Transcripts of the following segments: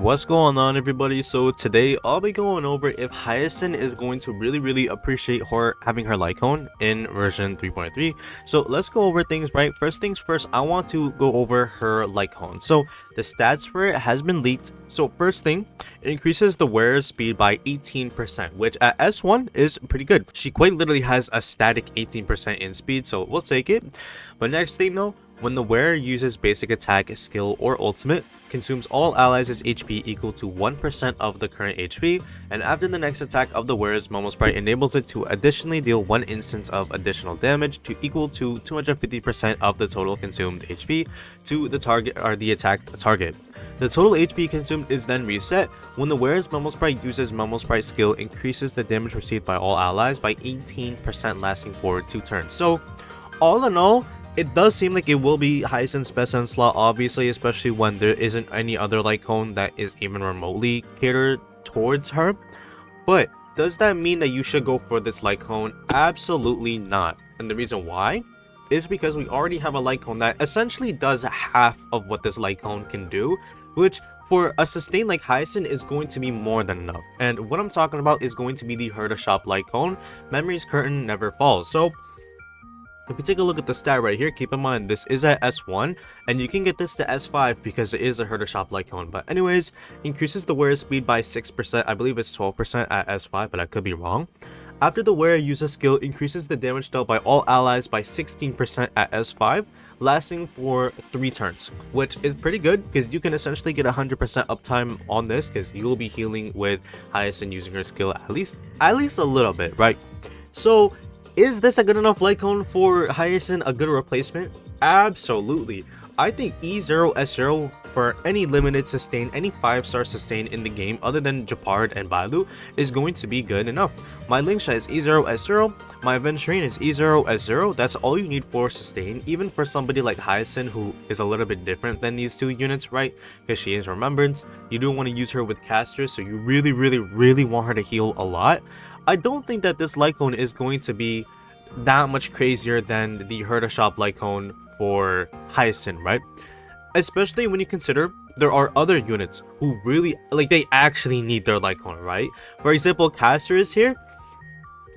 What's going on, everybody? So today I'll be going over if Hyacine is going to really appreciate her having her Lycone in version 3.3. So let's go over things, right? First things first, I want to go over her Lycone. So the stats for it has been leaked. So first thing, it increases the wearer's speed by 18%, which at S1 is pretty good. She quite literally has a static 18% in speed, so we'll take it. But next thing though, when the wearer uses basic attack, skill, or ultimate, consumes all allies' HP equal to 1% of the current HP, and after the next attack of the wearer's Momo Sprite enables it to additionally deal 1 instance of additional damage to equal to 250% of the total consumed HP to the target or the attacked target. The total HP consumed is then reset when the wearer's Momo Sprite uses Momo Sprite skill increases the damage received by all allies by 18% lasting for 2 turns. So all in all, it does seem like it will be Hyacine's best end slot, obviously, especially when there isn't any other Lycone that is even remotely catered towards her. But does that mean that you should go for this Lycone? Absolutely not. And the reason why is because we already have a Lycone that essentially does half of what this Lycone can do, which for a sustain like Hyacine is going to be more than enough. And what I'm talking about is going to be the Herda Shop Lycone, Memory's Curtain Never Falls. So if you take a look at the stat right here, keep in mind this is at S1 and you can get this to S5 because it is a Herda Shop Lycone. But anyways, increases the wearer's speed by 6%. I believe it's 12% at S5, but I could be wrong. After the wearer uses skill, increases the damage dealt by all allies by 16% at S5, lasting for 3 turns, which is pretty good because you can essentially get 100% uptime on this because you will be healing with Hyacine using her skill at least a little bit, right? So is this a good enough Lycone for Hyacine, a good replacement? Absolutely. I think E0 S0 for any limited sustain, any 5-star sustain in the game other than Japard and Bailu is going to be good enough. My Lingsha is E0 S0, my Aventurine is E0 S0. That's all you need for sustain, even for somebody like Hyacine who is a little bit different than these two units, right? Because she is Remembrance. You do want to use her with casters, so you really want her to heal a lot. I don't think that this Lycone is going to be that much crazier than the Herda Shop Lycone for Hyacine, right? Especially when you consider there are other units who really, like, they actually need their Lycone, right? For example, Caster is here.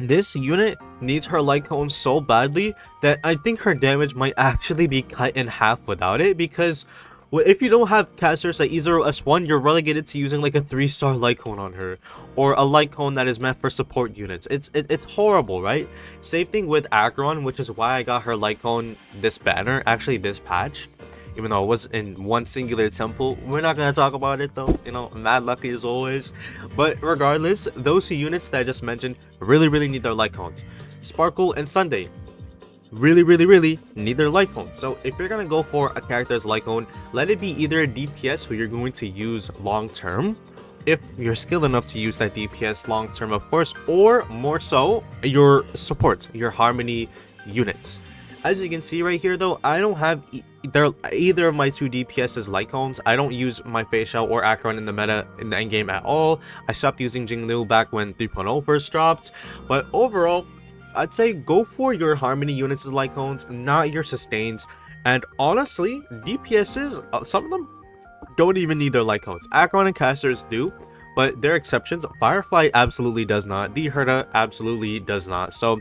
This unit needs her Lycone so badly that I think her damage might actually be cut in half without it, because if you don't have casters at E0 S1, you're relegated to using like a 3-star Lycone on her, or a Lycone that is meant for support units. It's horrible, right? Same thing with Acheron, which is why I got her Lycone this banner, actually this patch, even though it was in one singular temple. We're not gonna talk about it though, you know, mad lucky as always. But regardless, those 2 units that I just mentioned really need their Lycones. Sparkle and Sunday really need their Lycone. So if you're gonna go for a character's Lycone, let it be either a DPS who you're going to use long term, if you're skilled enough to use that DPS long term, of course, or more so your supports, your Harmony units. As you can see right here though, I don't have either of my 2 DPS's Lycones. I don't use my Facial or Acheron in the meta in the endgame at all. I stopped using Jinglu back when 3.0 first dropped. But overall, I'd say go for your Harmony units as Lycones, not your sustains. And honestly, DPSs, some of them don't even need their Lycones. Acheron and casters do, but they're exceptions. Firefly absolutely does not. The Herda absolutely does not. So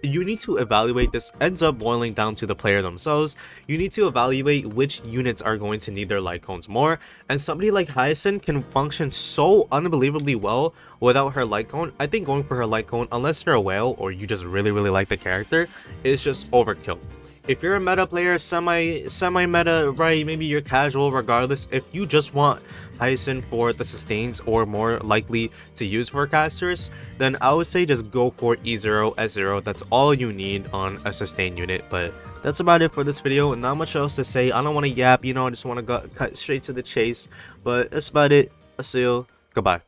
you need to evaluate. This ends up boiling down to the player themselves. You need to evaluate which units are going to need their Lycones more, and somebody like Hyacine can function so unbelievably well without her Lycone. I think going for her Lycone, unless you're a whale or you just really like the character, is just overkill. If you're a meta player, semi-meta, right, maybe you're casual, regardless, if you just want Hyacine for the sustains or more likely to use for casters, then I would say just go for E0 S0. That's all you need on a sustain unit. But that's about it for this video. Not much else to say. I don't want to yap, you know, I just want to cut straight to the chase. But that's about it. I'll see you. Goodbye.